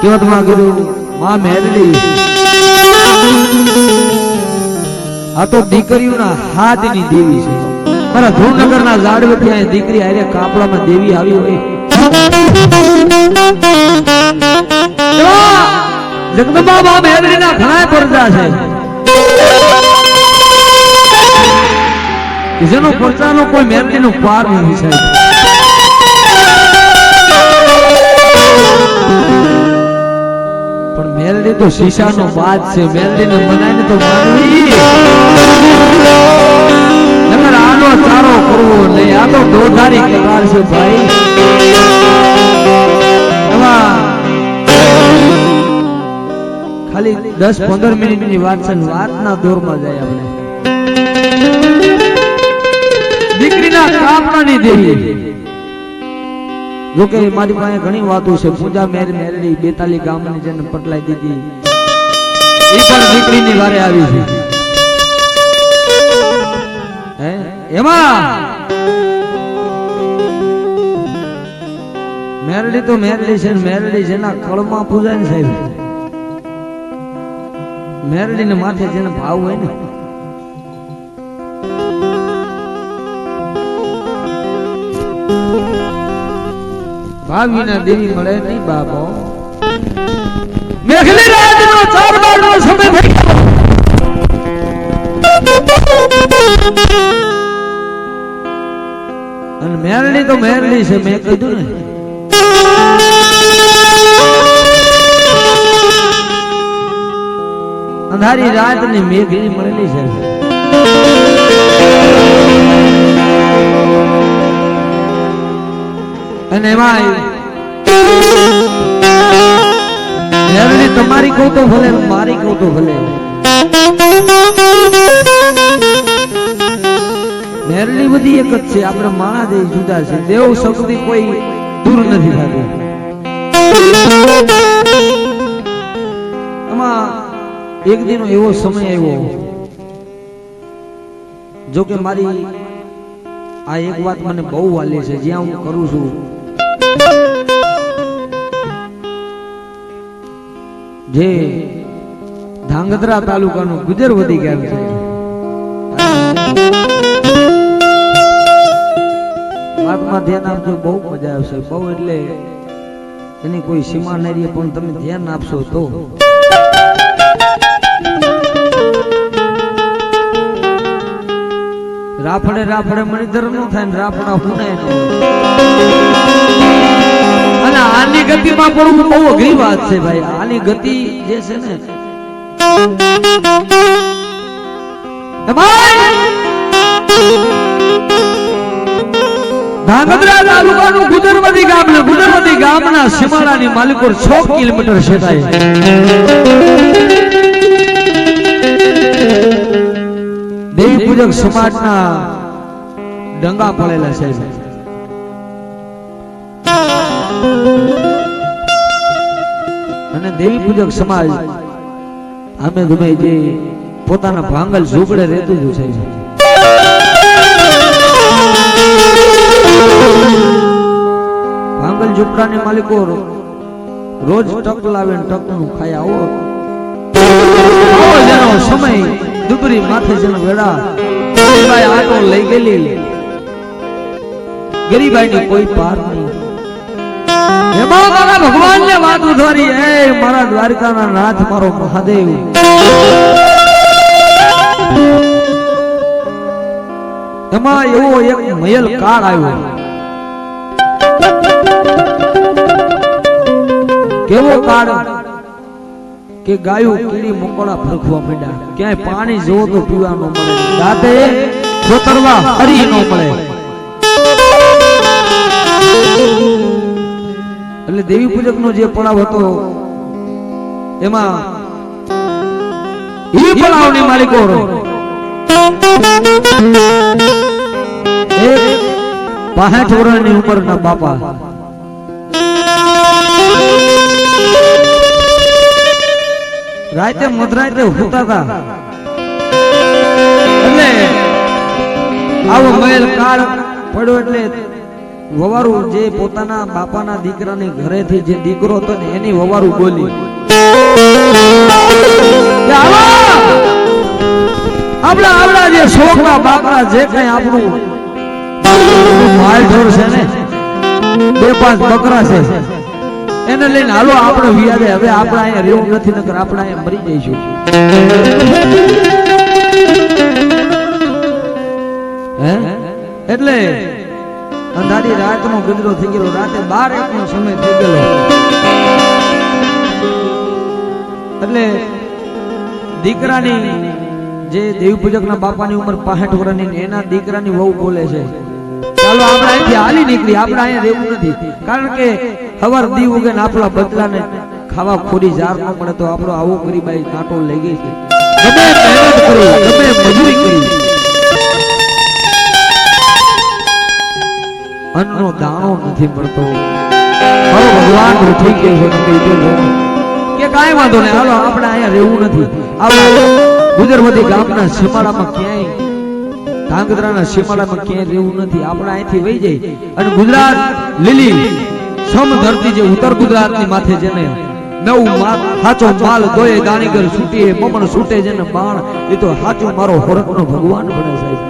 કેવતમાં કીધું માં મેરડી આ તો દીકરીઓના હાથની દેવી છે. મારા ધ્રુવનગરના ઝાડવથી આ દીકરી આરે કાપડામાં દેવી આવી હોય. જગદંબા માં મેરડીના ઘણા પરચા છે. જેનો પરચાનો કોઈ મેરડીનો પાર નથી સાહેબ. પણ મેરડી તો શીશાનો બાદ છે. મેરડીને મનાઈને તો માનવી નકર આનો ચારો કરવો નહીં. આ તો દોધારી કતાર છે ભાઈ. એમાં ખાલી 10-15 મિનિટની વાત છે. વાતના દોરમાં જાય આપણે. દીકરીના કાપડાની દેવી. જોકે મારી પાસે ઘણી વાતો છે. પૂજા મેરડી 42 ગામની જેને પટલાઈ દીધી એ પણ દીકરીની વારે આવી છે. એમાં મેરડી તો મેરડી છે. મેરડી જેના કળમાં પૂજાય ને સાહેબ, મેરડી ને માથે જેને ભાવ હોય ને, ભાવીના દેવી મળે નહીં બાપો. મેઘલી રાતનો 4 બારનો સમય થઈ ગયો અને મેરડી તો મેરડી છે. મેં કીધું ને અંધારી રાત ની મેઘલી મળેલી છે. અને એમાં મેરડી તમારી કહું તો ભલે, મારી કહું તો ભલે. મેરડી બધી એક જ છે. આપણે માણા જે જુદા છે. દેવ શક્તિ કોઈ દૂર નથી થતી. એમાં એક દિનો એવો સમય આવ્યો. જો કે મારી આ એક વાત મને બહુ વાલી છે. જ્યાં હું કરું છું જે ધાંગધ્રા તાલુકાનું ગુજરવતી ગામ છે. વાતમાં ધ્યાન આપજો, બહુ મજા આવશે. બહુ એટલે એની કોઈ સીમા નહીં રહે, પણ તમે ધ્યાન આપશો તો. રાફડે રાફડે મણિધર નો થાય ને રાફડા હુનાય નો. અને આની ગતિમાં પડવું બહુ અઘરી વાત છે ભાઈ. આની ગતિ જે છે ને ધાંગધ્રા તાલુકાનું ગુજરવતી ગામ ને ગુજરવતી ગામના સીમાડાની માલિકો 6 કિલોમીટર છેટાય. દેવી પૂજક સમાજના ડંગા પડેલા છે. અને દેવી પૂજક સમાજ આમે ગમે જે પોતાના ભાંગલ ઝૂંપડે રહેતું જ છે. ભાંગલ ઝૂંપડાની માલિકો રોજ ટક લાવે ને ટક નું ખાય. આવો જેનો સમય દુબરી માથે જેનો વેડા ગરીબાઈ આટો લઈ ગયેલી. ગરીબાઈ ની કોઈ પાર નહીં. એમાં મારા ભગવાન ને વાત ઉધારી. એ મારા દ્વારકાના નાથ મારો મહાદેવ, એમાં એવો એક મયલ કાળ આવ્યો. કેવો કાળ કે ગાયું કીડી મકોડા ફરખવા માંડ્યા. ક્યાંય પાણી જોવો તો પીવા ન મળે, દાંતે ખોતરવા હરી ન મળે. એટલે દેવી પૂજક નો જે પડાવ હતો એમાં ઈ પડાવની માલિકો 65 વર્ષની ઉંમરના બાપા રાતે મધરાતે હોતા હતા. એટલે આવો મહેલ કાળ પડ્યો એટલે વવારું જે પોતાના બાપાના દીકરાને ઘરેથી જે દીકરો હતો ને એની વવારું બોલી આપણા જે છોકરા બાકરા જે કઈ આપણું માલ ઢોર છે ને 2-5 બકરા છે એને લઈને હાલો આપણે વિયાદે હવે આપણે અહીંયા રહેવું નથી નકર આપણે અહીંયા મરી જઈશું હે એટલે અંધારી રાતનો ગજરો થઈ ગયો રાતે 12 નો સમય થઈ ગયો એટલે દીકરાની જે દેવી પૂજકના બાપાની ઉંમર 65 વર્ષની એના દીકરાની વહુ બોલે છે ચાલો આપણે અહીંથી હાલી નીકળી આપણે અહીંયા રહેવું નથી કારણ કે હવાર દી ઉગે ને આપણા બદલાને ખાવા ખોરી જાર ન મળે તો આપણો આવો ગરીબાઈ કાંટો લઈ ગઈ છે ગમે મહેનત કરી ગમે મજૂરી કરી અન્નનો દાણો નથી મળતો મારો ભગવાન ઉઠી ગયો છે તમે જો કે કાંઈ વાંધો નહીં હાલો આપણે અહીંયા રહેવું નથી આપણે ગુજરવતી ગામના સીમાડામાં ક્યાંય ધાંગધ્રાના સીમાડામાં ક્યાંય રહેવું નથી આપણે અહીંથી વહી જઈ અને ગુજરાત લીલી સમ ધરતી જે ઉત્તર ગુજરાતની માથે જેને નવું હાચો માલ દોય દાણીગર છૂટી મમણ છૂટે જેને બાણ એ તો હાચો મારો હોરકનો ભગવાન બને સાહેબ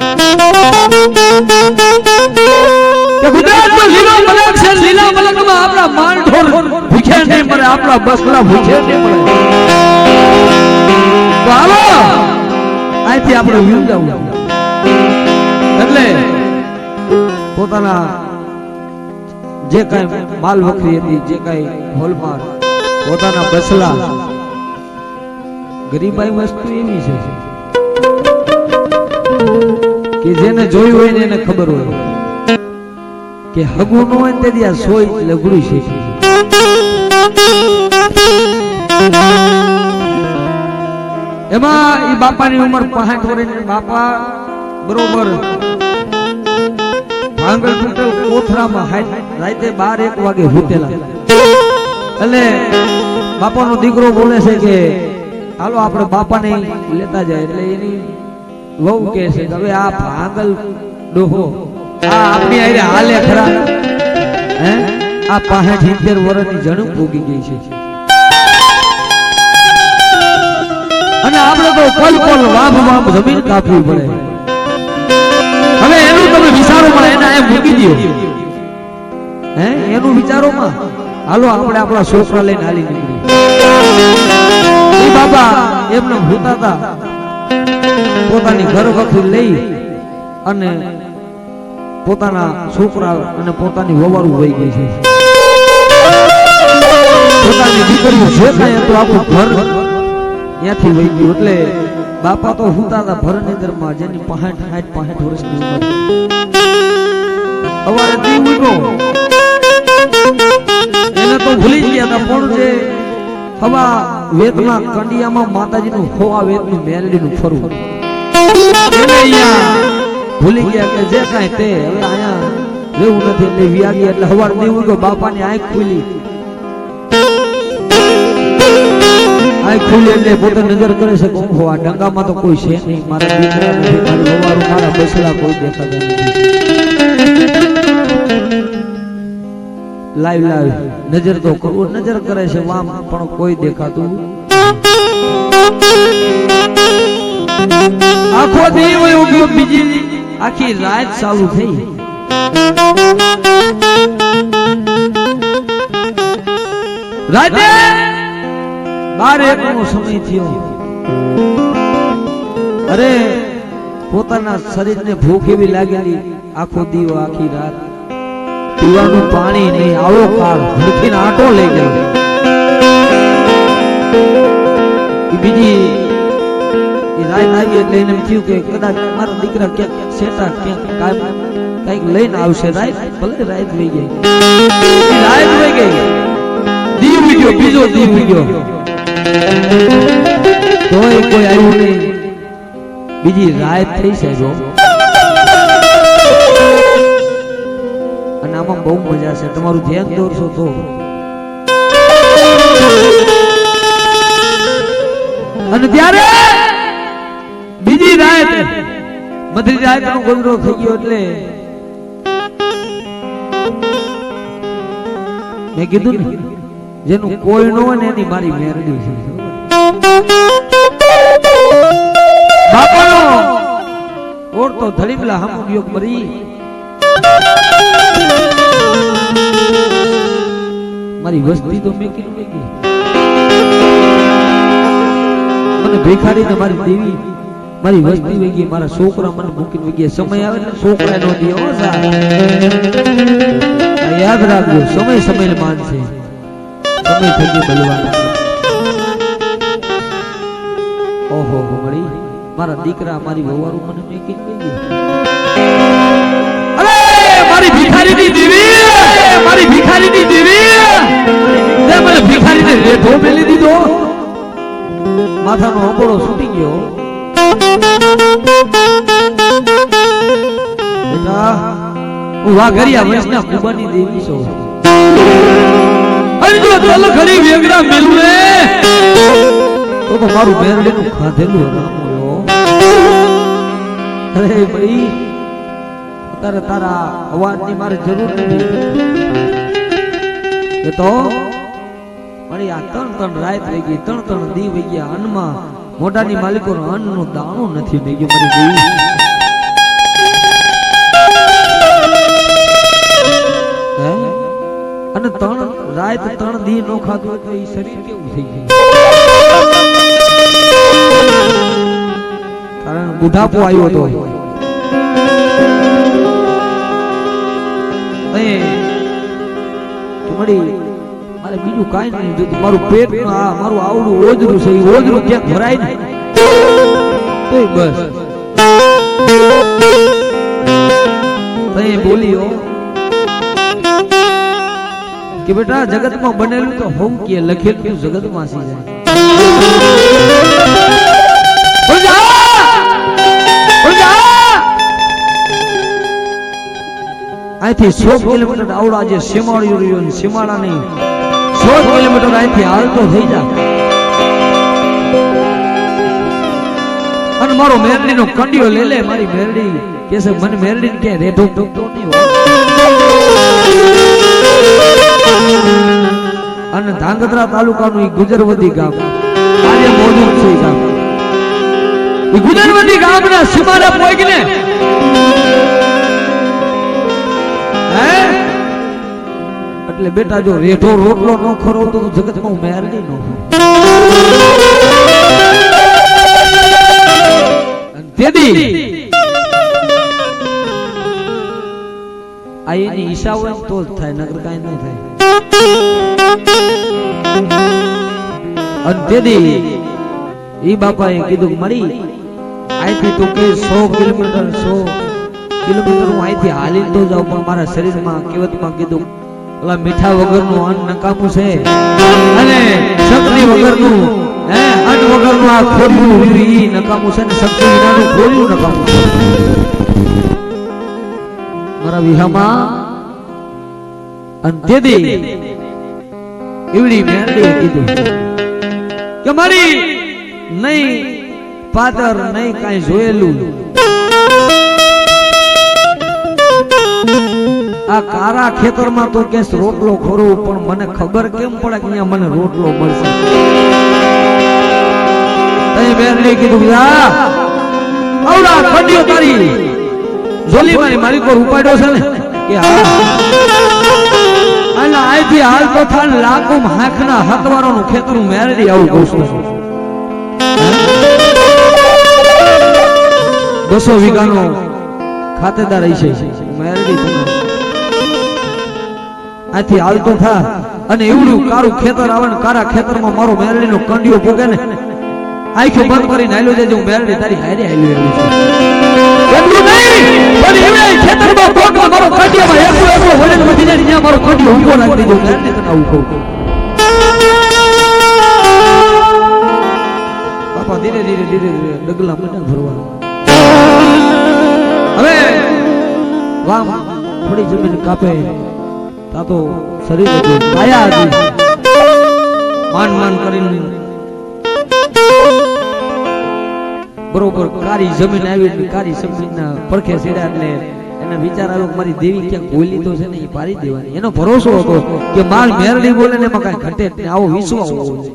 કે ગુજરાતમાં લીલા મલક છે લીલા મલકમાં આપણા માલ ઢોર ભૂખે નહીં મળે આપણા બસલા ભૂખે નહીં મળે તો હાલો અહીંથી આપણે વીર જવું એટલે પોતાના જે કઈ માલ વખરી હતી જે કઈ હોલમાર પોતાના બસલા ગરીબાઈ વસ્તુ એવી છે કે જેને જોયું હોય ને એને ખબર હોય કે હગું ન હોય તેથી આ સોય લગડું છે એમાં ઈ બાપાની ઉંમર 65 વર્ષની બાપા બરોબર ભાંગલ તૂટેલ કોથરામાં રાતે 12-1 વાગે હુતેલા એટલે બાપાનો દીકરો બોલે છે કે હાલો આપણે બાપાને લેતા જાય એટલે એની વહુ કહે છે કે હવે આ ભાંગલ ડોહો આ આપણી આરે હાલે ખરા હે આ 65-70 વર્ષની જણું ભોગી ગઈ છે અને આપણે તો પલ પલ વાપ વાપ જમીન કાપવી પડે હવે એનું તમે વિચારો માં એના એમ મૂકી દો હે એનું વિચારો માં હાલો આપણે આપણા છોકરા લઈને હાલી નીકળી એ બાબા એમને ભૂતા હતા પોતાની ઘર વખરી લઈ અને પોતાના છોકરા અને પોતાની વવારું વહી ગઈ છે પોતાની દીકરીઓ જે કાંઈ હતું આખું ઘર ત્યાંથી વહી ગયું એટલે બાપા તો હુતા હતા ભરનેન્દ્રમાં જેની 65 વર્ષની ઉંમર અવારે દી ઉઠો એને તો ભૂલી ગયા હતા પણ જે હવા વેદમાં કંડિયામાં માતાજીનું ખોવા વેદનું મેલડીનું ફરવું એને અહીંયા ભૂલી ગયા કે જે કાંઈ તે હવે અહીંયા રહેવું નથી એટલે વ્યાગી એટલે હવાર દી ઉઠો બાપાની આંખ ખુલી એટલે પોતે નજર કરે છે ઓહો આ ડંગામાં તો કોઈ છે નહીં મારા દીકરા નથી મારી વવારું મારા બસલા કોઈ દેખાતા નથી લાઈવ નજર તો કરવું નજર કરે છે વામ પણ કોઈ દેખાતું આખો દી હોય ઉગ્યો બીજી આખી રાત ચાલુ થઈ રાતે 12-1 નો સમય થયો અરે પોતાના શરીરને ભૂખ એવી લાગેલી આખો દીવો આખી રાત પીવાનું પાણી નહીં આવો કાળ ભૂખીને આટો લઈ ગયો બીજી રાત આવી એટલે એને થયું કે કદાચ મારા દીકરા ક્યાંક સેટા ક્યાંક કઈક લઈને આવશે રાત ભલે રાત વહી ગઈ રાત વહી ગઈ દી વિડિયો બીજો દી વિડિયો તોય કોઈ આવ્યું નહીં બીજી રાત થઈ સાહેબ અને આમાં બહુ મજા છે તમારું ધ્યાન દોરશો તો અને ત્યારે બીજી રાત મધરી રાત નો ગોદરો થઈ ગયો એટલે મેં કીધું ને જેનું કોઈ ન હોય ને એની મારી મેરડી છે બાપાનો ઓરતો ધડીમલા હમું યોગ મરી મારી વસ્તી તો મેં કીધું ગઈ મને ભિખારીને મારી દેવી મારી વસ્તી વહી ગઈ મારા છોકરા મને મૂકીને વહી ગયા સમય આવે ને છોકરા નો દે હો સાહેબ યાદ રાખજો સમય સમય માનશે સમય થઈ ગયો બલવાન ઓહો મળી મારા દીકરા મારી વવારું મને મૂકીને વહી ગયા અરે મારી ભિખારીની દેવી મારી ભિખારીની દેવી તે મને ભિખારીને રેઠો મેલી દીધો માથાનો અંબોળો છૂટી ગયો બેટા હું વાઘરિયા વંશના કુબાની દેવી છું અરે જો તલ ઘડી વેગડા મેલું રે તો મારું મેરડીનું ખાધેલું રામો અરે ભાઈ તારે તારા અવાજની મારે જરૂર નથી એ તો પણ આ ત્રણ રાત થઈ ગઈ ત્રણ દી વહી ગયા અન્નમાં મોઢાની માલિકોનો અન્નનો દાણો નથી થઈ ગયો મારી દેવી અને ત્રણ રાત ત્રણ દી નો ખાધું તો એ શરીર કેવું થઈ ગયું કારણ બુઢાપો આવ્યો હતો મારે બીજું કાઈ નહીં જોતું મારું પેટ મારું આવડું ઓજરું છે એ ઓજરું ક્યાંક ભરાય ને તોય બસ બોલ્યો કે બેટા જગતમાં બનેલું તો હોમ કે લખેલું જગતમાં સી જાય અહીંથી 100 કિલોમીટર આવડા જે સીમાડ્યું રહ્યું સીમાડાની 100 કિલોમીટર અહીંથી હાલતો થઈ જા અને મારો મેરડીનો કંડિયો લે લે મારી મેરડી કે છે મને મેરડી કે રેઢો તો નહીં હોય અને ધાંગધ્રા તાલુકાનું ગુજરવદી ગામ આજે મોજૂદ છે ગામ એ ગુજરવદી ગામના સીમાડા પહોંચીને એટલે બેટા જો રેઢો રોટલો ન ખરો તો જગતમાં મેરડી નો તેથી આ એની ઈચ્છા હોય તો જ થાય નગર કાંઈ નહીં થાય અને તેથી ઈ બાપાએ કીધું મળી અહીંથી તું કે 100 કિલોમીટર 100 કિલોમીટર હું અહીંથી હાલી તો જાઉં પણ મારા શરીરમાં કહેવતમાં કીધું ઓલા મીઠા વગરનું અન્ન નકામું છે અને શક્તિ વગરનું અન્ન વગરનું આ ખોડિયું ઈ નકામું છે ને શક્તિ વિનાનું ખોડિયું નકામું છે મારા વિહામાં અંત્યદી એવડી મેરડીએ કીધું કે મારી નહીં પાદર નહીં કાંઈ જોયેલું આ કારા ખેતરમાં તો કેસ રોટલો ખોરું પણ મને ખબર કેમ પડે કે અહીંયા મને રોટલો મળશે તઈ મેરડી કીધું આવડા ખંડિયો તારી જોલી મારી કોર ઉપાડ્યો છે ને કે હા અને આથી હાલ તો થાન લાખો હાંખના હતવારોનું ખેતરું મેરડી આવું કહું છું 200 વીઘાનો ખાતેદાર છે મેરડી તમે આથી હાલતો થા અને એવડું કારું ખેતર આવે ને કારા ખેતરમાં મારો મેરડીનો કંડિયો પોગે ને આંખો બંધ કરીને હાલ્યો જાય હું મેરડી તારી હારે હાલ્યો એવું છે એટલું નહીં પણ એવડે ખેતરમાં પોગમાં મારો કંડિયામાં એકલો વડે વધી જાય ત્યાં મારો કંડિયો ઊભો રાખી દીધો મેરડી તને આવું કહું બાપા ધીરે ધીરે ધીરે ધીરે ડગલા મને ભરવા હવે વામ થોડી જમીન કાપે તા તો શરીર હતું કાયા હતી માન માન કરીને બરોબર કારી જમીન આવી કારી જમીનના પડખે સીડા એટલે એને વિચાર આવ્યો કે મારી દેવી ક્યાં બોલી તો છે ને એ પારી દેવાની. એનો ભરોસો હતો કે માર મેરડી બોલે ને એમાં કઈ ઘટે જ નહીં, આવો વિશ્વાસ હોવો જોઈએ.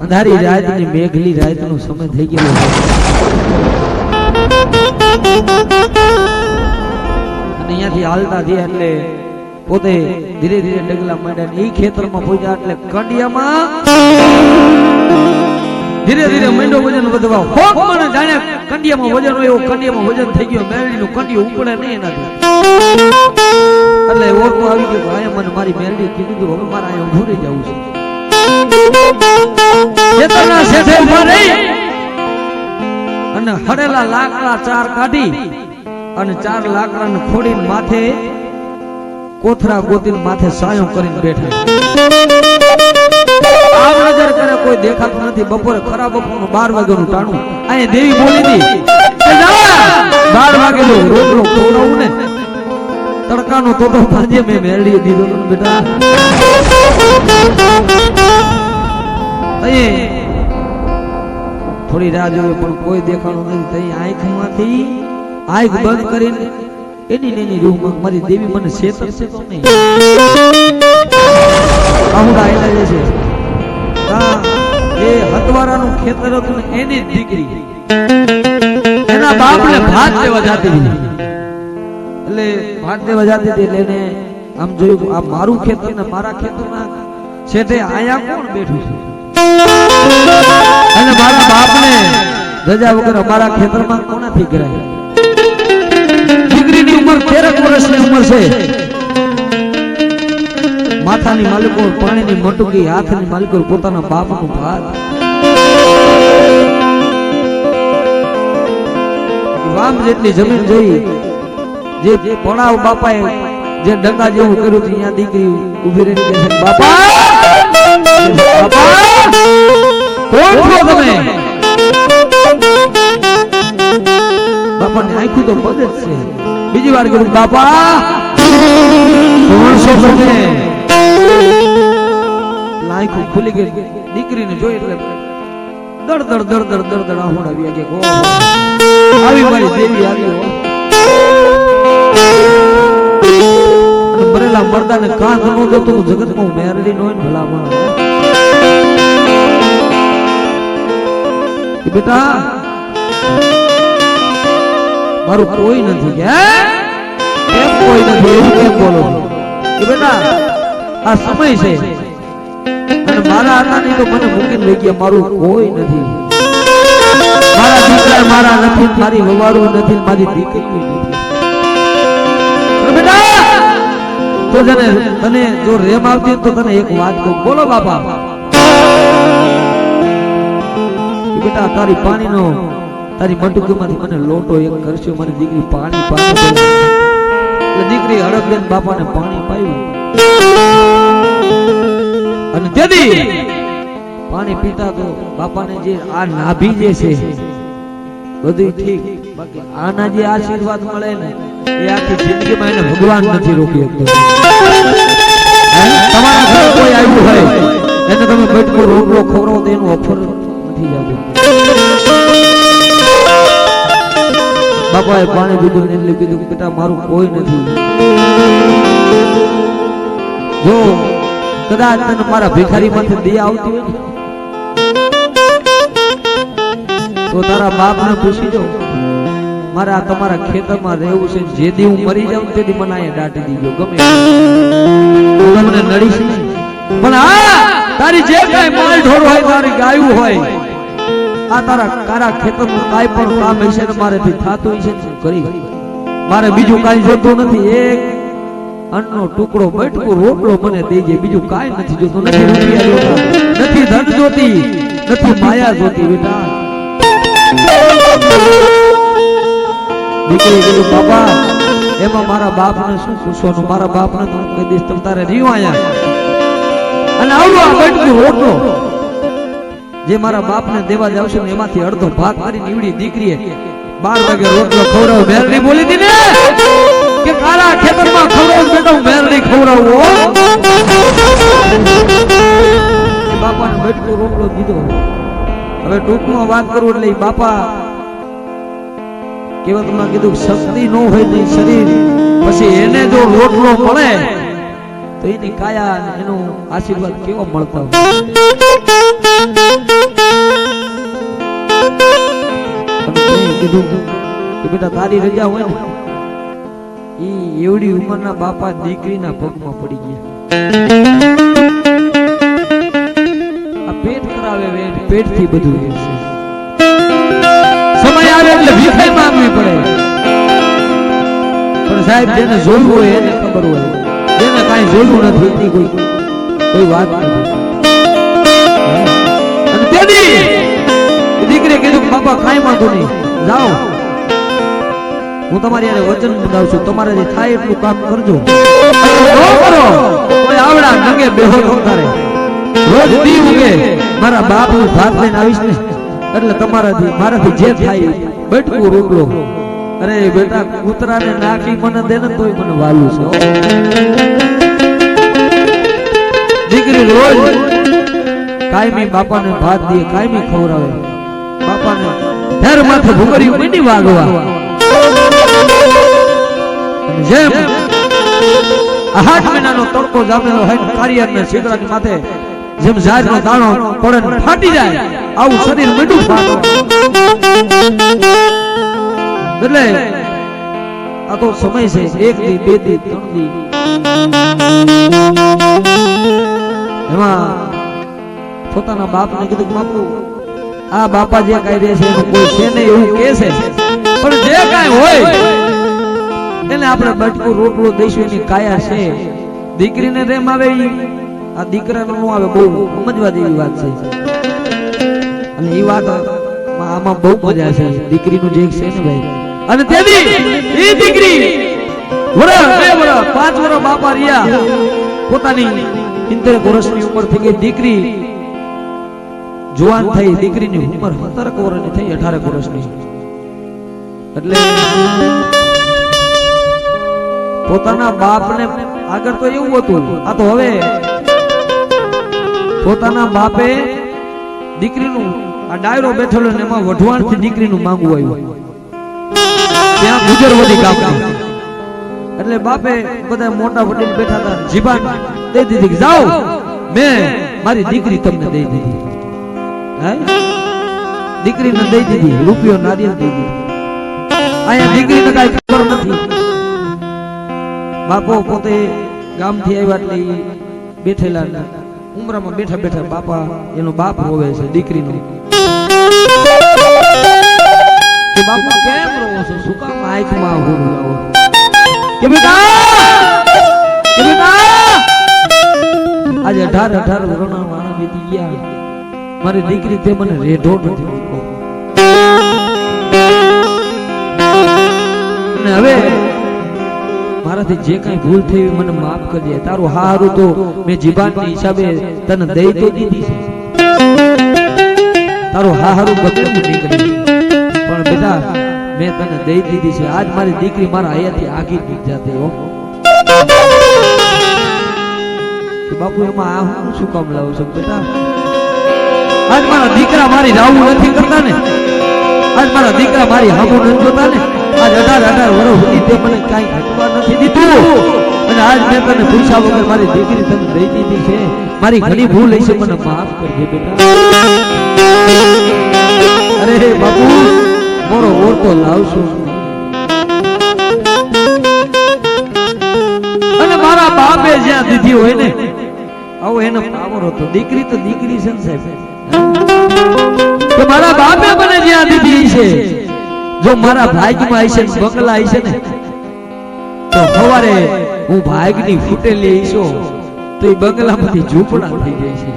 અંધારી રાત ની મેઘલી રાત નો સમય થઈ ગયો અને અહીંયાથી હાલતા થયા એટલે પોતે ધીરે ધીરે ડગલા માંડ્યા. એ ખેતરમાં પહોંચ્યા એટલે કંડિયામાં ધીરે ધીરે માંડો વજન વધવા. હોક મને જાણે કંડિયામાં વજન હોય એવું કંડિયામાં વજન થઈ ગયો. મેરડીનું કંડિયું ઉપડે નહીં એનાથી. એટલે ઓળખો આવી ગયો ભાઈ મને મારી મેરડી કીધું હવે મારે અહીંયા ઊભું રહી જવું છે. ખેતરના શેઠે ઊભા રહી અને હડેલા લાકડા 4 કાઢી અને 4 લાકડાને ખોડીને માથે કોથરા ગોતીને માથે સાયો કરીને બેઠા. આમ નજર કરે કોઈ દેખાતું નથી. બપોરે ખરા બપોરનું 12 વાગ્યાનું ટાણું. અહીંયા દેવી બોલી હતી 12 વાગેલો રોટલો ખવડાવું ને તડકાનો તો ભાજે મેં મેરડી દીધો બેટા. થોડી રાહ જોઈ પણ કોઈ દેખાણું નથી. તઈ આંખમાંથી આંખ બંધ કરીને એની રૂહમાં મારી દેવી મને છેતરશે તો નહીં. આહુડા એલા જે છે એ હતવારાનું ખેતર હતું ને એની જ દીકરી એના બાપને ભાત દેવા જાતી હતી. એટલે ભાત દેવા જાતી હતી એટલે એને આમ જોયું આ મારું ખેતર ને મારા ખેતરના છેટે આયા કોણ બેઠું છે અને મારા બાપને રજા વગર અમારા ખેતરમાં કોનાથી કરાય. દીકરીની ઉંમર 13 વર્ષની ઉંમર છે. માથાની માલિકો પાણીની મટકી, હાથની માલિકો પોતાના બાપનું ભાત. વામ જેટલી જમીન જોઈ જે પડાવ બાપાએ જે ડંગા જેવું કર્યું હતું અહીંયા દીકરી ઉભી રહીને કહે છે બાપા કોણ છો તમે? બાપાને આંખું તો બંધ જ છે. બીજી વાર કીધું બાપા કોણ છો તમે? આંખું ખુલી ગઈ. દીકરીને જોઈ એટલે દડ આહોડ આવી ગયા. આવી મારી દેવી આવી. ભરેલા મરદાને કાંધ નો દેતો જગતમાં મેરડી નો ભલામણ. બેટા મારું કોઈ નથી કેમ કોઈ નથી એવું કેમ બોલો કે બેટા આ સમય છે અને મારા આનાની તો મને મૂકીને લઈ ગયા. મારું કોઈ નથી. મારા દીકરા મારા નથી, મારી વવારું નથી, મારી દીકરી નથી. બેટા તો તને જો રેમ આવતી તો તને એક વાત કહું. બોલો બાપા. બેટા તારી પાણીનો તારી મટકીમાંથી મને લોટો એક કરશો. મારી દીકરી પાણી એટલે દીકરી હડક દઈને બાપાને પાણી પાયું અને તેથી પાણી પીતા તો બાપાને જે આ નાભી જે છે બધું ઠીક, બાકી આના જે આશીર્વાદ મળે ને એ આખી જિંદગીમાં એને ભગવાન નથી રોકી શકતો. તમારા ઘરે કોઈ આવ્યું હોય એને તમે બટકો રોટલો ખવડાવો તો એનું ઓફર નથી જતું. બાપાએ પાણી પીધું એટલે કીધું બેટા મારું કોઈ નથી. જો કદાચ તને મારા ભિખારી માંથી દયા આવતી હોય તો તારા બાપને પૂછી જો મારે આ તમારા ખેતરમાં રહેવું છે. જે દી હું મરી જાઉં તે દી મને અહીંયા દાટી દીજો ગમે મને નડીશ નહીં. પણ આ તારી જે કઈ માલ ઢોર હોય, તારી ગાયું હોય, આ તારા ખેતરનું કાઈ પણ કામ હશે ને મારેથી થતું હશે ને કરી. મારે બીજું કાઈ જોતું નથી. એક અન્નનો ટુકડો બટકો રોટલો મને દેજે, બીજું કાઈ નથી જોતું. નથી રૂપિયા જોતા, નથી ધન જોતી, નથી માયા જોતી. બેટા દીકરી કીધું બાપા એમાં મારા બાપને શું પૂછવાનું? મારા બાપને તો કહી દઈશ તમે તારે રહ્યું આયા અને આવડો આ બટકો રોટલો જે મારા બાપને દેવા જાવશો ને એમાંથી અડધો ભાગ કરી નીવડી દીકરીએ 12 વાગે રોટલો ખવડાવ. મેરડી બોલી હતી ને કે કાળા ખેતરમાં ખવડાવ બેટા મેરડી ખવડાવો. બાપાને બટકો રોટલો દીધો. હવે હવે ટૂંકમાં વાત કરું એટલે ઈ બાપા કહેવતમાં કીધું શક્તિ ન હોય તો શરીર પછી એને જો રોટલો મળે તો એની કાયા એનો આશીર્વાદ કેવો મળતા હોય કીધું કે બેટા તારી રજા હોય ને ઈ એવડી ઉંમરના બાપા દીકરીના પગમાં પડી ગયા આ પેટ કરાવે પેટથી બધું છે સમય આવે એટલે ભીખાઈ માંગવી પડે પણ સાહેબ જેને જોયું હોય એને ખબર હોય જેને કાંઈ જોયું નથી એની કોઈ વાત નથી અને તેની દીકરીએ કીધું બાપા કાંઈ વાંધો નહીં જાઓ હું તમારી યારે વચન બંધાવું છું તમારે જે થાય એટલું કામ કરજો કરો કોઈ આવડા નંગે બેહો ન કરે રોજ દી ઉગે મારા બાપનું ભાત લઈને આવીશ ને એટલે તમારાથી મારાથી જે થાય બટકું રોટલો અરે બેટા કૂતરાને નાખી મને દે ને તોય મને વાલું છે દીકરી રોજ કાયમી બાપાને ભાત દે કાયમી ખવડાવે બાપાને હેર માથે ભૂગરી મીંડી વાગવા જેમ 8 મહિનાનો તડકો જામેલો હોય કારિયાના શીકડાની માથે જેમ ઝાડનો દાણો પડે ને ફાટી જાય આવું શરીર મીઠું ફાટે એટલે આ તો સમય છે 1 દી 2 દી 3 દી એમાં પોતાના બાપને કીધું બાપુ આ બાપા જે કાઈ દે છે એનું કોઈ છે નહીં એવું કહે છે પણ જે કાઈ હોય એને આપણે બટકું રોટલો દઈશું એની કાયા છે દીકરીને રેમ આવે આ દીકરાને નો આવે બહુ સમજવા જેવી વાત છે અને એ વાત આમાં બહુ મજા છે દીકરીનું જે છે ને ભાઈ અને તેની એ દીકરી વરા 2 વરા 5 વરા બાપા રહ્યા પોતાની 70 વર્ષની ઉંમર થઈ ગઈ દીકરી જુવાન થઈ દીકરીની ઉંમર 17 વર્ષની થઈ 18 વર્ષની એટલે પોતાના બાપને આગળ તો એવું હતું આ તો હવે પોતાના બાપે દીકરીનું આ ડાયરો બેઠેલો ને એમાં વઢવાણથી દીકરીનું માંગવું આવ્યું ત્યાં ગુજરવદી ગામ એટલે બાપે બધા મોટા વડીલ બેઠા હતા જીબાન દઈ દીધી જાઓ મેં મારી દીકરી તમને દઈ દીધી હે દીકરીને દઈ દીધી રૂપિયો નારિયેળ દઈ દીધી અહીંયા દીકરીને કાંઈ ખબર નથી બાપો પોતે ગામથી આવ્યા એટલે બેઠેલા ઉમરામાં બેઠા બેઠા બાપા એનો બાપ હોવે છે દીકરીનો કે બાપુ કેમ રહો છો શું કામ આંખમાં હોરું લાવો કે બેટા આજે 18 વર્ષના માણસ વીતી ગયા મારી દીકરી તે મને રેઢો નથી મૂકો અને હવે મારાથી જે કઈ ભૂલ થઈ મને માફ કરી દે તારું હારું તો મેં જીબાનની હિસાબે તને દઈ તો દીધી છે તારું હારું બદલું નહીં કરી પણ બેટા મેં તને દઈ દીધી છે આજ મારી દીકરી મારા હયાથી આગી નીક જાતી હો કે બાપુ એમાં આ હું શું કામ લાવું છું બેટા આજ મારા દીકરા મારી રાવું નથી કરતા ને આજ મારા દીકરા મારી હામું નથી જોતા ને આજ 18 વર્ષ સુધી તે મને કાંઈ ઘટવા નથી દીધું અને આજ મેં તને પૂછ્યા વગર મારી દીકરી તને દઈ દીધી છે મારી ઘણી ભૂલ હશે મને માફ કરજે બેટા અરે બાપુ મોરો ઓરતો લાવશો અને મારા બાપે જ્યાં દીધી હોય ને આવો એનો પાવર હતો દીકરી તો દીકરી છે ને સાહેબ તો મારા બાપે મને જ્યાં દીધી છે જો મારા ભાગ્યમાં હશે બંગલા હશે ને તો સવારે હું ભાગની ફૂટેલી ઈશો તો એ બંગલામાંથી ઝૂંપડા થઈ જાય છે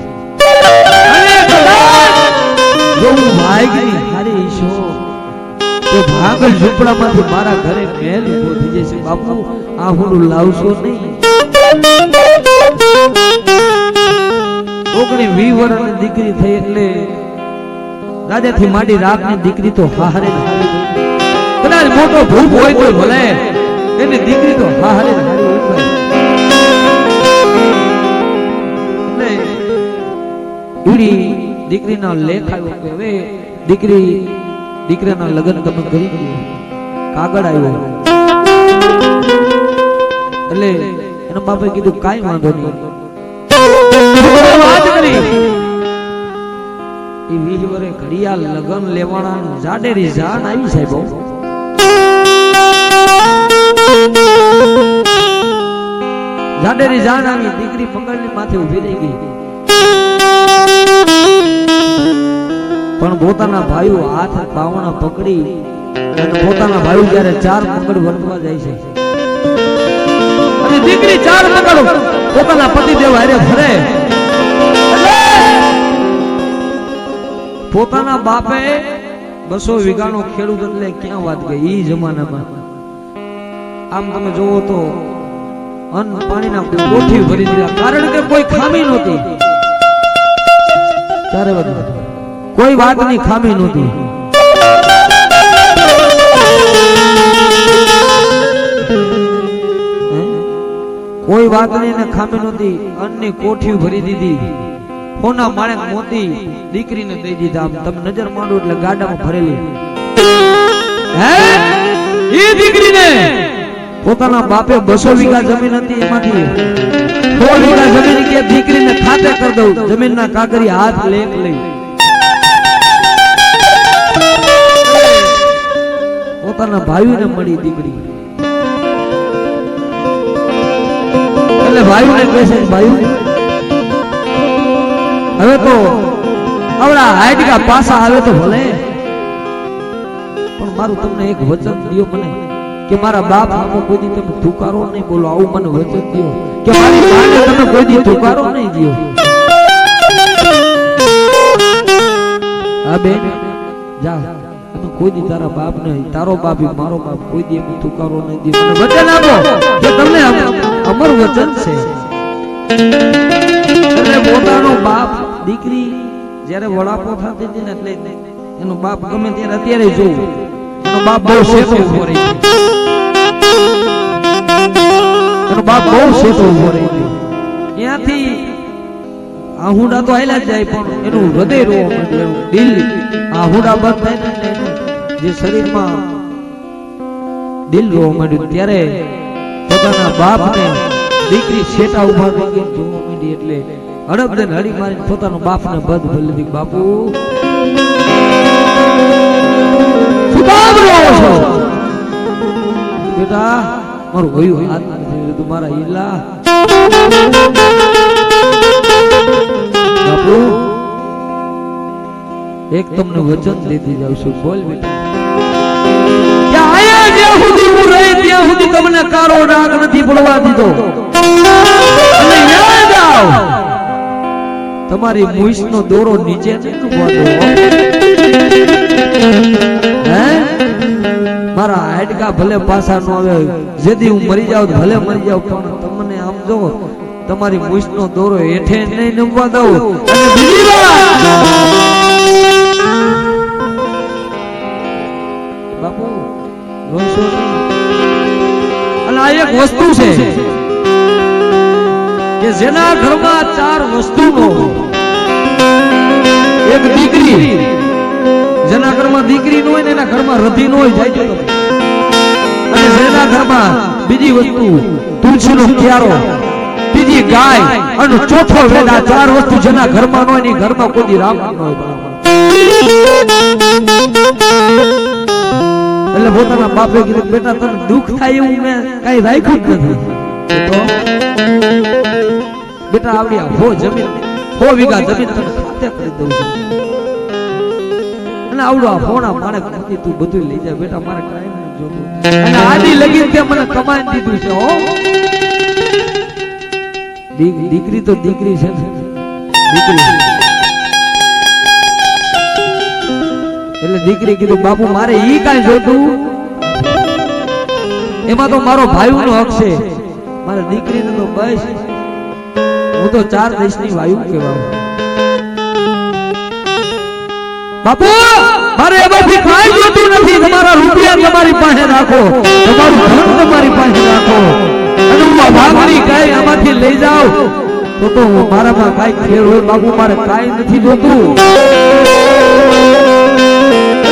જો હું ભાગની હારી ઈશો તો ભાગલ ઝૂંપડામાંથી મારા ઘરે મહેલ ઉભો થઈ જાય છે બાપુ આ હું લાવશો નહીં 19-20 વર્ષની દીકરી થઈ એટલે રાજાથી માંડી રાતની દીકરી તો હારે કદાચ મોટો ભૂપ હોય તો ભલે એની દીકરી તો હારે હારી હોય એટલે ઈડી દીકરીનો લેખ આવ્યો કે હવે દીકરાના લગ્ન તમે કરી દો. કાગળ આવ્યો એટલે એના બાપે કીધું કાઈ વાંધો નહીં. વાત કરી એ 20 વર્ષે ઘડિયાળ લગ્ન લેવાના જાડેરી જાન આવી સાહેબ. જાડેરી જાન આવી દીકરી પગડની માથે ઊભી રહી ગઈ. પણ પોતાના ભાઈઓ હાથ પાવણા પકડી અને પોતાના ભાઈઓ જ્યારે 4 મંગળ વર્તવા જાય છે અને દીકરી 4 મંગળ પોતાના પતિદેવ હારે ફરે. પોતાના બાપે 200 વીઘાનો ખેડૂત એટલે ક્યાં વાત ગઈ ઈ જમાનામાં. આમ તમે જોવો તો અન્ન પાણીના કોઠી ભરી દીધા, કારણ કે કોઈ ખામી નહોતી. ચારે બાજુ કોઈ વાતની ખામી નહોતી. કોઈ વાતની ને ખામી નહોતી. અન્નની કોઠી ભરી દીધી, સોના માણેક મોતી દીકરીને દઈ દીધા. આમ તમે નજર માંડો એટલે ગાડામાં ભરેલી. હે ઈ દીકરીને પોતાના બાપે 200 વીઘા જમીન હતી, એમાંથી 100 વીઘા જમીન કે દીકરીને ખાતે કરી દઉં. જમીનના કાગરી હાથ લેખ લઈ પોતાના ભાઈઓને મળી દીકરી. એટલે ભાઈઓને કહે છે ભાઈ હવે તો આવડા હાઈડકા પાસા આવે તો ભલે, પણ મારું તમને એક વચન દિયો મને કે મારા બાપ સામે કોઈ દી તમે તુકારો નહીં બોલો. આવું મને વચન દિયો કે મારી માને તમે કોઈ દી તુકારો નહીં દિયો. આ બેન જા, તમે કોઈ દી તારા બાપ ને, તારો બાપ મારો બાપ કોઈ દી એમ તુકારો નહીં દિયો. મને વચન આપો કે તમને અમર વચન છે. એટલે પોતાનો બાપ દીકરી જ્યારે વડાપો થતી હતી ને એટલે એનો બાપ ગમે ત્યારે અત્યારે જોવું એનો બાપ બહુ શેઠો ઉભો રહી ગયો. એનો બાપ બહુ શેઠો ઉભો રહી ગયો. ત્યાંથી આહુડા તો આયલા જ જાય, પણ એનું હૃદય રોવા માંડ્યું, એનું દિલ આહુડા બંધ થાય ને જે શરીરમાં દિલ રોવા માંડ્યું. ત્યારે પોતાના બાપને દીકરી શેઠા ઉભા થઈ ગઈ જોવા માંડી. એટલે હડપ ને હળી મારી પોતાનો બાપને બધ ભરી લીધી. બાપુ સુદામ રહો છો બેટા, મારું ભયું હાથ નથી તમારા ઈલા. બાપુ એક તમને વચન દેતી જાઉં છું, બોલ બેટા. જ્યાં સુધી હું રહી ત્યાં સુધી તમને કારો રાગ નથી પડવા દીધો. અને યાદ આવ તમારી મૂછનો દોરો નીચે નથી પડતો. હે મારા હાડકા ભલે પાછા નો આવે, જેદી હું મરી જાઉં ભલે મરી જાઉં, પણ તમને આમ જો તમારી મૂછનો દોરો હેઠે નહીં નમવા દઉં. અને બીજી વાત બાપુ રોઈશો નહીં. અને આ એક વસ્તુ છે કે જેના ઘરમાં 4 વસ્તુનો, એક દીકરી, જેના ઘરમાં દીકરી ન હોય ને એના ઘરમાં રધી ન હોય જાય. અને જેના ઘરમાં બીજી વસ્તુ તુલસીનો ક્યારો, બીજી ગાય અને ચોથો વેદ, આ 4 વસ્તુ જેના ઘરમાં ન હોય ને ઘરમાં કોઈ રામ ન હોય. એટલે પોતાના બાપે કીધું બેટા તને દુઃખ થાય એવું મેં કઈ રાખ્યું જ નથી. તો બેટા આવડી 100 વીઘા જમીન તને ખાતે કરી દઉં છું. અને આવડો આ ફોણા માણેક નથી, તું બધું લઈ જા બેટા, મારે કાઈ નહીં જોતું. અને આદી લગીન તે મને કમાઈ દીધું છે. હો દીકરી તો દીકરી છે, દીકરી. એટલે દીકરી કીધું બાપુ મારે ઈ કાઈ જોતું, એમાં તો મારો ભાઈનો હક છે. મારે દીકરીને તો બસ હું તો 4 દેશની વાયુ કહેવાય. બાપુ મારે એમાંથી કાઈ જોતું નથી. તમારા રૂપિયા તમારી પાસે રાખો, તમારું ધન તમારી પાસે રાખો, અને હું ભાગની કાઈ આમાંથી લઈ જાઉં તો મારામાં કાંઈ ખેર હોય બાપુ, મારે કાંઈ નથી જોતું.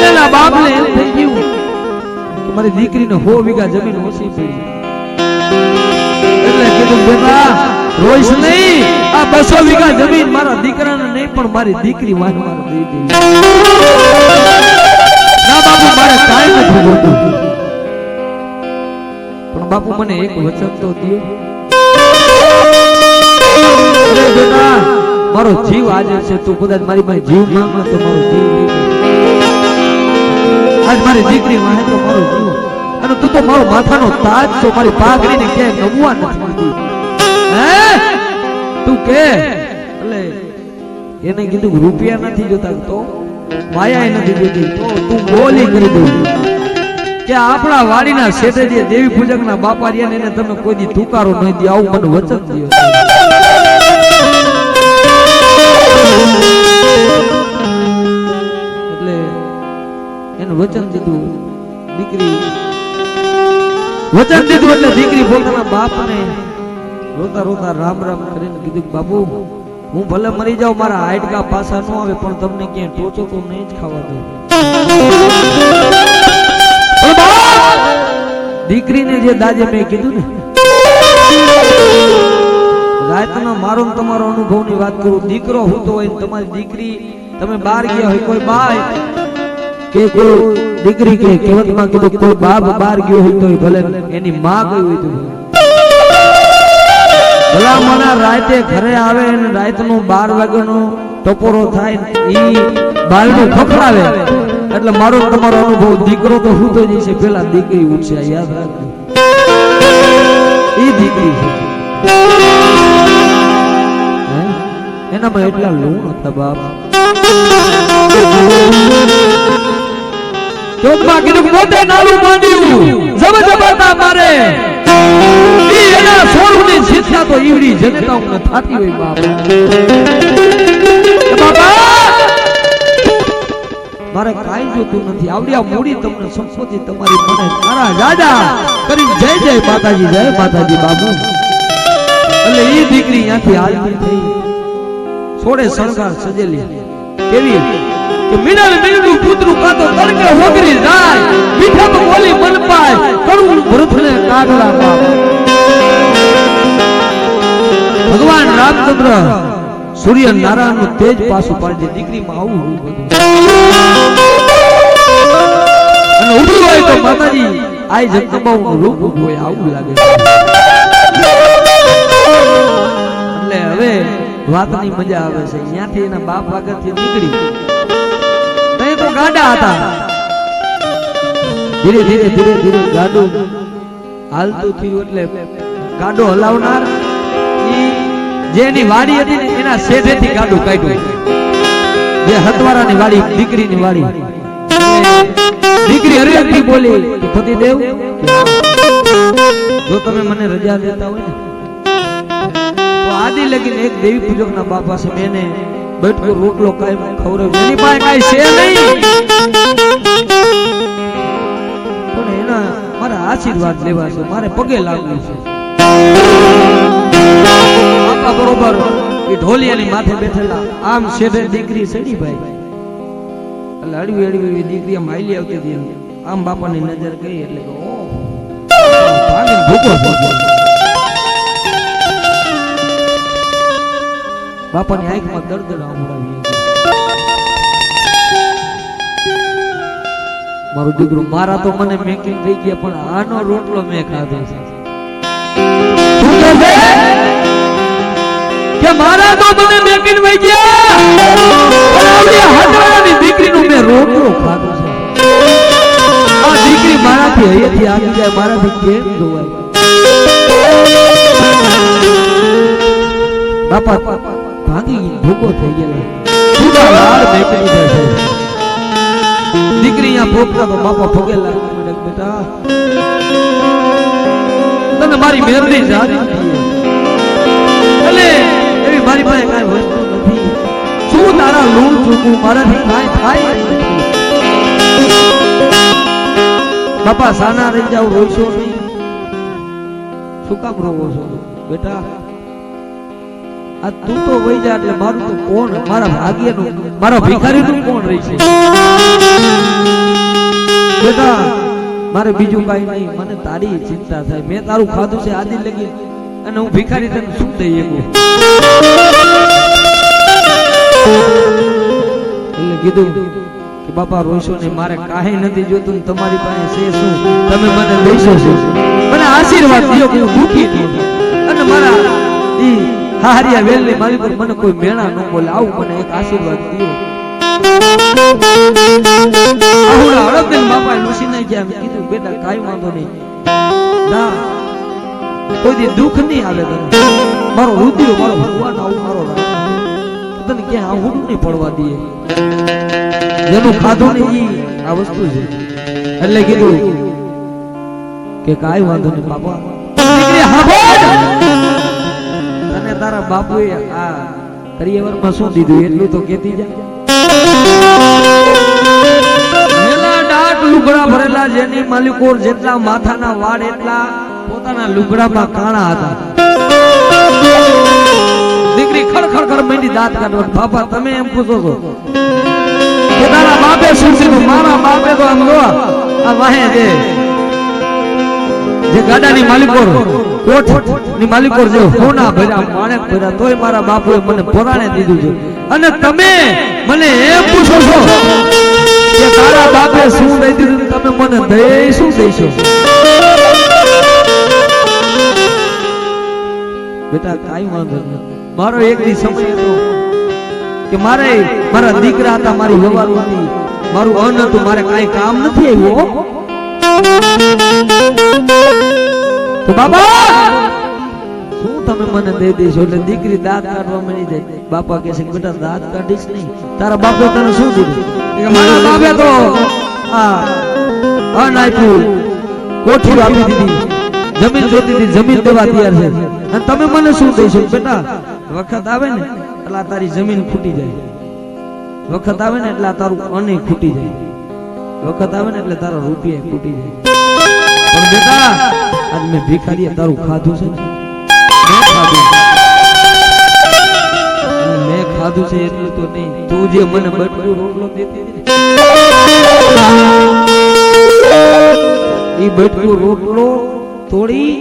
એના બાપને એમ થઈ ગયું કે મારી દીકરીને 100 વીઘા જમીન ઓછી પડી. એટલે કીધું બેટા રોઈશ નહીં, આ 200 વીઘા જમીન મારા દીકરાને નહીં પણ મારી દીકરી વાહ મારે દઈ દેવી. ના બાપુ મારે કાંઈ નથી જોતું, પણ બાપુ મને એક વચન તો દો. અરે બેટા મારો જીવ આજે છે, તું કદાચ મારી પાસે જીવ માંગો તો મારો જીવ લઈ લે. આજ મારી દીકરી વાહે તો મારો જીવ, અને તું તો મારો માથાનો તાજ છો, મારી પાઘડીને ક્યાંય નમવા નથી મળતી. હે તું કે એટલે એને કીધું રૂપિયા નથી જોતા, તો માયા નથી જોતી, તો તું બોલી કરી દઉં કે આપણા વાડીના શેઠે જે દેવી પૂજકના બાપા રહ્યા ને એને તમે કોઈ દી તુકારો નહીં દે, આવું મને વચન દો. એટલે એનું વચન દીધું, દીકરી વચન દીધું એટલે દીકરી પોતાના બાપને રોતા રોતા રામ રામ કરીને કીધું બાપુ હું ભલે મરી જાઉં, મારા હાડકા પાછા ન આવે પણ તમને ક્યાંય ટોચો તો નહીં જ ખાવા દઉં. દીકરીને જે દાજે મેં કીધું ને, રાતના મારો ને તમારો અનુભવની વાત કરું, દીકરો હોતો હોય તમારી દીકરી તમે બહાર ગયા હોય, કોઈ બાય કે કોઈ દીકરી કે કહેવતમાં કીધું કોઈ બાપ બહાર ગયો હોય તો ભલે એની માં ગઈ હોય તો ભલા મને રાતે ઘરે આવે અને રાતનો 12 વાગ્યાનો ટપોરો થાય ઈ બારણું ખખડાવે એટલે મારો તમારો અનુભવ, દીકરો તો હોતો જ છે, પેલા દીકરી ઉઠશે. યાદ રાખજો ઈ દીકરી છે, એનામાં એટલા લૂણ હતા બાપ. ચોકમાં કીધું પોતે નાલું માંડ્યું જબરજબરતા મારે, ઈ એના સોળની શિક્ષા તો ઈવડી જનતા ઉને થાતી હોય બાપ. બાપા મારે કાઈ જોતું નથી, આવડિયા મૂડી તમને સંપત્તિ તમારી મને તારા જાજા કરી જય જય માતાજી, જય માતાજી બાબુ. એટલે ઈ દીકરી ત્યાંથી હાલતી થઈ, છોડે શણગાર સજેલી કેવી કે મીનલ મીનનું પુત્રું કાતો તડકે હોગરી જાય, મીઠા તો બોલી મન પાય, કડવું ભરતને કાગડા બાપ. ભગવાન રામચંદ્ર સૂર્ય નારાયણ નું તેજ પાછું પાડી દીકરીમાં આવું બધું. અને ઉભું હોય તો માતાજી આઈ જગદંબાનું રૂપ ઉભું હોય આવું લાગે છે. એટલે હવે વાતની મજા આવે છે. ત્યાંથી એના બાપ આગળથી નીકળી તઈ તો ગાડા હતા, ધીરે ધીરે ધીરે ધીરે ગાડું હાલતું થયું. એટલે ગાડો હલાવનાર જેની વાડી હતી ને એના શેઠેથી ગાડું કાઢ્યું, જે હતવારાની વાડી દીકરીની વાડી. દીકરી હરિયકથી બોલી કે પતિદેવ જો તમે મને રજા દેતા હોય ને તો આદિ લગીને એક દેવી પૂજકના બાપા છે મેને બેઠકો રોટલો કાયમ ખવડાવ્યો, એની પાસે કાઈ છે નહીં પણ એના મારા આશીર્વાદ લેવા છે, મારે પગે લાગવું છે. બાપા બરોબર એ ઢોલિયાની માથે બેઠેલા આમ શેઠે દીકરી સડી ભાઈ એટલે અડવી અડવી દીકરી આમ હાલી આવતી હતી, આમ બાપાની નજર ગઈ એટલે ભૂકો બાપાની આંખમાં દર્દ આવડાવી. મારું દીકરું મારા તો મને મેકિંગ થઈ ગયા પણ આનો રોટલો મેં ખાધો છે. કે મારા તો મને મેકિંગ થઈ ગયા હતવારાની દીકરીનો મેં રોટલો ખાધો છે. આ દીકરી મારાથી હૈયેથી આવી જાય, મારાથી કેમ જોવાય? બાપા ભાગી ભૂકો થઈ ગયેલા, સુધા લાડ મેકડી જાય છે. દીકરી અહીંયા પોપડા તો બાપા પગે લાગે, બેટા તને મારી મહેરબાની જારી એટલે એવી મારી પાસે કાંઈ વસ્તુ નથી, શું તારા લૂણ ચૂકું મારાથી કાંઈ થાય નથી. બાપા સાના રહી જાવ, રોઈશો નહીં. શું કામ રોવો છો બેટા? આ તું તો વઈ જા એટલે મારું તો કોણ, મારા ભાગ્યનું, મારા ભિખારીનું કોણ રહી છે? બેટા મારે બીજું કાઈ નહીં, મને તારી ચિંતા થાય. મેં તારું ખાધું છે આદિ લગી, અને હું ભિખારી તને શું દઈ શકું? એટલે કીધું કે બાપા રોશો ને, મારે કાંઈ નથી જોતું, તમારી પાસે છે શું, તમે મને દઈશો છો? મને આશીર્વાદ દિયો કે હું દુખી નહીં, અને મારા ઈ હારિયા વેલની મારી પર મને કોઈ મેણા ન બોલે, આવું મને એક આશીર્વાદ દિયો. આહુડા હળદબેન બાપા લુસીને ગયા. મેં કીધું બેટા કાંઈ વાંધો નહીં, ના કોઈ દી દુઃખ નહીં આવે તને, મારો રુદિયો મારો ભગવાન આવું મારો તને ક્યાં આહુડું નહીં પડવા દે. જેનું ખાધું ને ઈ આ વસ્તુ છે. એટલે કીધું કે કાંઈ વાંધો નહીં બાપા, તને તારા બાપુએ આ કરિયાવરમાં શું દીધું એટલું તો કેતી જા. લુગડા ભરેલા જેની માલિકો જેટલા માથાના વાળ એટલા પોતાના લુગડામાં કાણા હતા. દીકરી ખડખડ કર મંડી દાંત કાઢવા. બાપા તમે એમ પૂછો છો કે તારા બાપે શું કીધું? મારા બાપે તો આમ જો આ વાહે જે ગાડાની માલિકો કોઠ ની માલિકો જે હોના ભર્યા માણેક ભર્યા તોય મારા બાપુએ મને પોરાણે દીધું છે. અને તમે મને એમ પૂછો છો કે તારા બાપે શું દઈ દીધું, તમે મને દઈ શું દઈશો? બેટા કાઈ વાંધો નહીં, મારો એક દી સમય હતો કે મારે મારા દીકરા હતા, મારી વ્યવહાર હતી, મારું અન્ન હતું, મારે કાઈ કામ નથી આવ્યું. તો બાબા શું તમે મને દઈ દેશો? એટલે દીકરી દાંત કાઢવા મળી જાય. બાપા કહે છે બેટા દાંત કાઢીશ નહીં, તારા બાપે તને શું દીધું? મારા બાપે તો અન્ન આપ્યું, કોઠી આપી દીધી, જમીન જોતી હતી, જમીન દેવા તૈયાર છે, અને તમે મને શું દઈશો? બેટા વખત આવે ને એટલે તારી જમીન ખૂટી જાય, વખત આવે ને એટલે તારું અન્ન ખૂટી જાય, વખત આવે ને એટલે તારા રૂપિયા ખૂટી જાય. પણ બેટા આજ મેં ભિખારીએ તારું ખાધું છે ને, મેં ખાધું છે એટલું તો નહીં, તું જે મને બટકું રોટલો દેતી ઈ બટકું રોટલો તોડી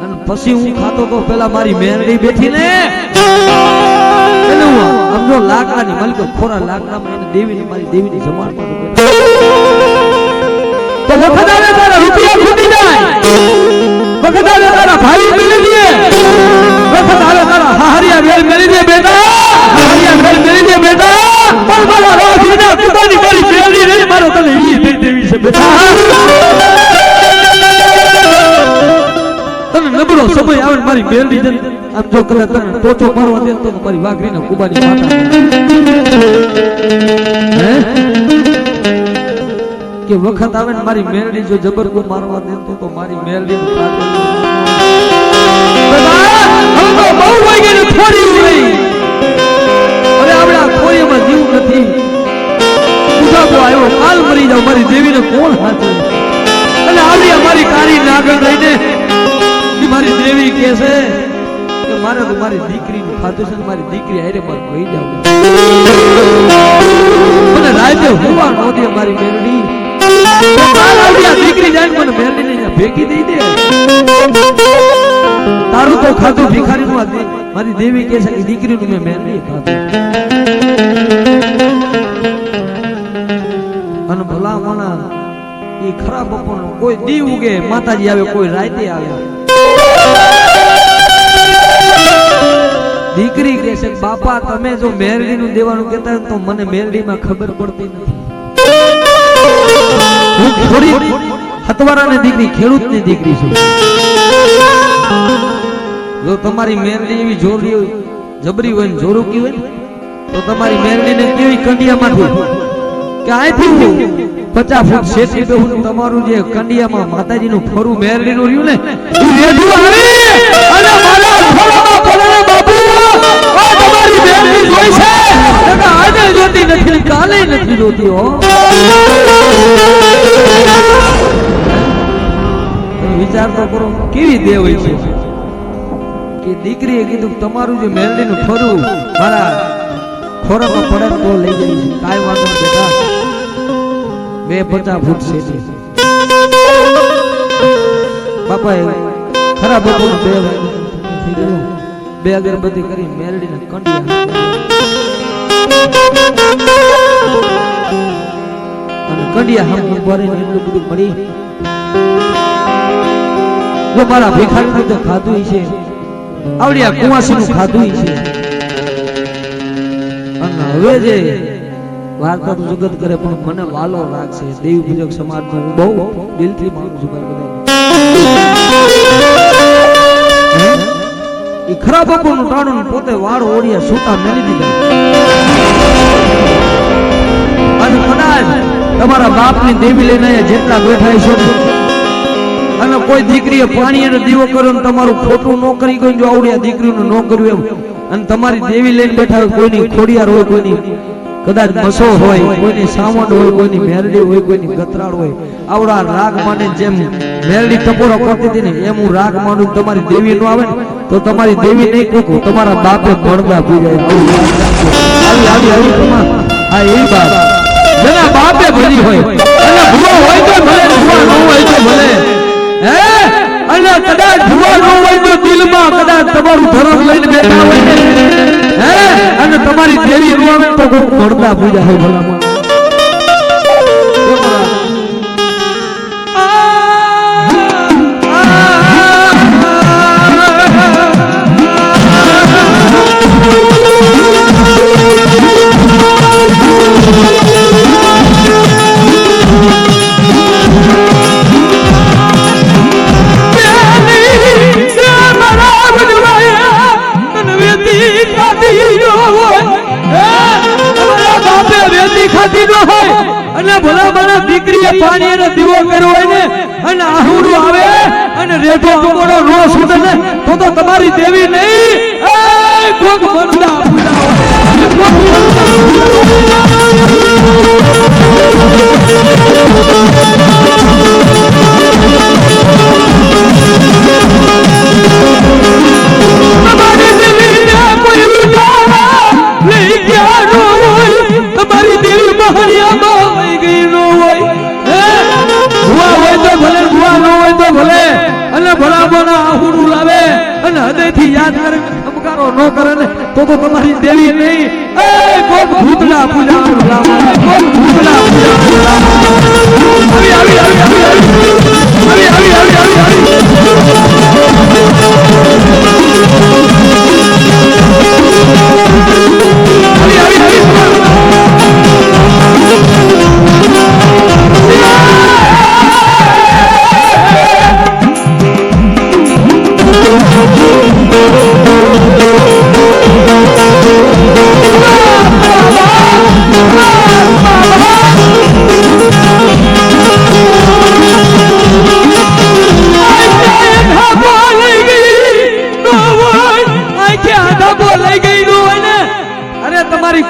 અને પછી હું ખાતો તો પેલા મારી મેરડી બેઠી ને એટલે હું સમજો લાકડાની માલિકો ખોરા લાકડામાં એને દેવીની મારી દેવીની જમાડ પર તો વખત આવે તારા રૂપિયા ખૂટી જાય, વખત આવે તારા ભાઈ મળી દે, વખત આવે તારા હારિયા વેલ મળી દે બેટા, હારિયા વેલ મળી દે બેટા. પણ મારા રોજીના કુદાની મારી મેરડી રે મારો તને ઈ દઈ દેવી છે બેટા. તને નબળો સમય આવે મારી મેરડી જન આમ જો કરે તને ટોચો મારવા દે તો મારી વાઘરીના કુબાની માતા હે કે વખત આવે ને મારી મેરડી જો જબરકો મારવા દે તો મારી મેરડી ખાતે બહુ વઈ ગઈ થોડી રહી. અરે આપણા કોઈમાં જીવ નથી, ઉજાગો આવ્યો કાલ મરી જાવ, મારી દેવીને કોણ હાચવે? અને આવી અમારી કારી નાગણ રહીને મારી દેવી કહે છે કે મારે તો મારી દીકરીનું ખાતું છે, મારી દીકરી હારે પર વહી જાવ. મને રાતે હોવા નો દે મારી મેરડી, દીકરી જાય મને મેરડીને ભેગી દઈ દે. તારું તો ખાધું ભિખારીનું, મારી દેવી કહે છે કે દીકરીનું મેં મેરડી ખાધું. અને ભલા માણા એ ખરાબ બપોરનો કોઈ દી ઉગે માતાજી આવે, કોઈ રાતે આવે. દીકરી કહે છે બાપા તમે જો મેરડીનું દેવાનું કહેતા તો મને મેરડીમાં ખબર પડતી નથી. હું થોડી હતવારાની દીકરી, ખેડૂતની દીકરી છું. જો તમારી મેરડી એવી જોરી હોય, જબરી હોય ને જોરુકી હોય તો તમારી મેરડીને કેવી કંડિયામાંથી કે આથી 50 ફૂટ શેતી બેહું તમારું જે કંડિયામાં માતાજીનું ફરું મેરડીનું રહ્યું ને ઈ રેઢું આવી અને મારા ફળમાં પડે બાપુ આ તમારી મેરડી જોઈ છે કે આજે જોતી નથી, કાલે નથી જોતી. હો વિચાર તો કરો કેવી દેવ હોય છે, એ દીકરીએ કીધું તમારું જે મેરડીનું ફરું મારા ખોરામાં પડે તો લઈ જઈશ. કાંઈ વાંધો નહીં બેટા, 250 ફૂટ છે બાપાએ ખરા બપોર 2 વાગે થઈ ગયું. 2 અગરબત્તી કરી મેરડીના કંડિયા અને કંડિયા હમ ભરીને એટલું બધું મળી. જો મારા ભિખારી તો ખાધું છે, આવડિયા કુવાસીનું ખાધું છે. અને હવે જે વાર્તા તો જગત કરે પણ મને વાલો રાખશે. દેવી પૂજક સમાજનો હું બહુ દિલથી માનું છું બધા. એ ખરા બાપુનું ટાણું પોતે વાળ ઓળિયા સૂતા મેલી દીધા. અને કદાચ તમારા બાપની દેવી લઈને જેટલા બેઠા છો અને કોઈ દીકરીએ પાણી અને દીવો કર્યો ને તમારું ખોટું ન કરી ગયું, જો આવડ્યા દીકરીનું ન કર્યું એમ, અને તમારી દેવી લઈને બેઠા હોય, કોઈની ખોડિયાર હોય, કોઈની કદાચ મસો હોય, કોઈની સાવંડ હોય, કોઈની મેરડી હોય, કોઈની ગતરાળ હોય, આવડા રાગ માને જેમ મેરડી ટપોરો કરતી હતી ને એમ હું રાગ માનું. તમારી દેવી નો આવે ને તો તમારી દેવી નહીં કોકો તમારા બાપે મળદા પૂજાય. આવી આવી તમાર આ એ બાપ જેના બાપે ભરી હોય અને ભૂવો હોય તો ભલે, ભૂવા ન હોય તો ભલે, હે અને કદાચ ભૂવા ન હોય તો દિલમાં કદાચ તમારું ધર્મ લઈને બેઠા હોય ને, હે અને તમારી દેવી નો આવે તો કોક મળદા પૂજા હોય ભલામાં. પાણી અને દીવો કર્યો હોય ને અને આહુડું આવે અને રેઠો અમોડો નો સુધે ને તો તમારી દેવી નહીં, એ કોક મળદા તમારી દેવી મહાણિયામાં વહી ગઈ નો હોય, ભૂવા હોય તો ભલે, ભૂવા ન હોય તો ભલે, અને ભલા ભલા આહુડું લાવે અને હૃદયથી યાદ કરે ખમકારો ન કરે ને તો તમારી દેવી નહીં, એ કોક ભૂતડા પૂજા ભલામાં, કોક ભૂતડા પૂજા ભલામાં. આવી આવી આવી આવી આવી આવી આવી આવી આવી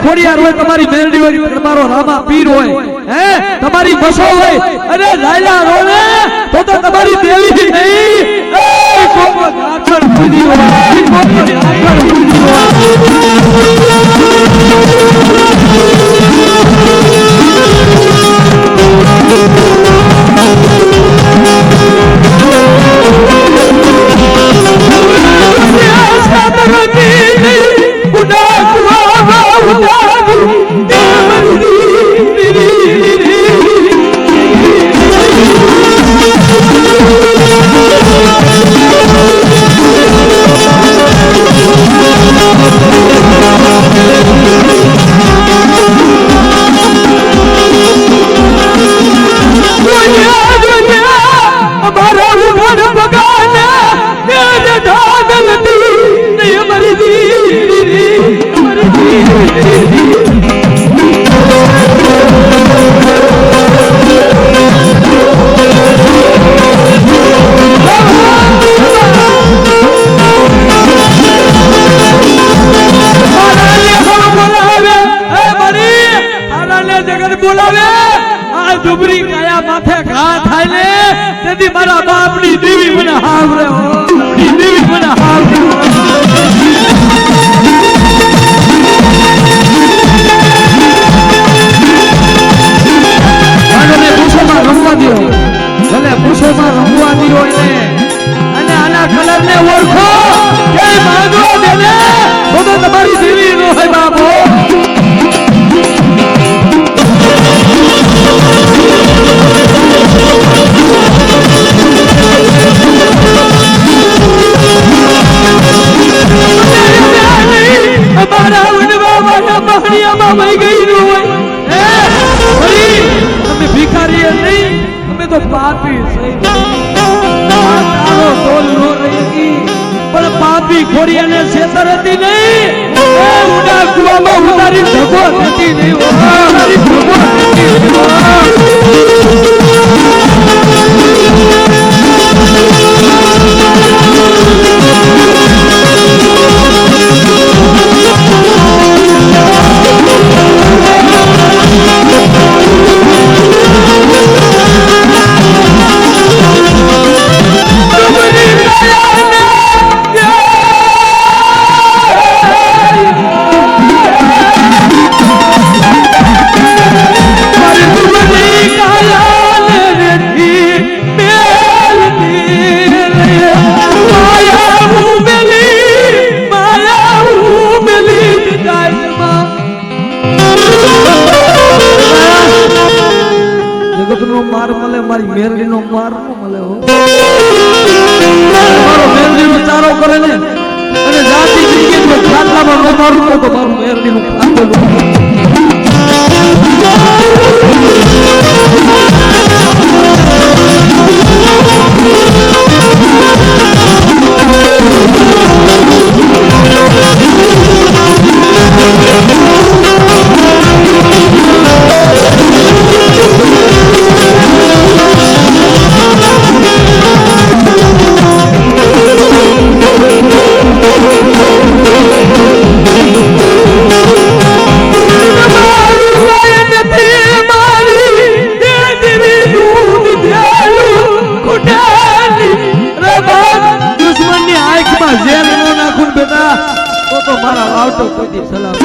ખોડિયાર હોય, તમારી મેરડી હોય, તમારો રામા પીર હોય, હે તમારી બસો હોય અને લાયલા રોને તો તમારી દેવી નહીં, એ કોક આખર પૂજી હોય, કોક આખર પૂજી હોય. ફોડી અને છેતર હતી નહીં એ ઉડા કુવામાં ઉતારી ધગો થતી નહીં ઉતારી ધગો થતી માર મળે મારી મેરડીનો માર ન મળે હો મારો મેરડીનો ચારો કરે ને અને જાતિ જિંદગી ખાટલામાં ન મારું તો મારું મેરડીનું ખાટલું મારા આવતો કોઈ સલામ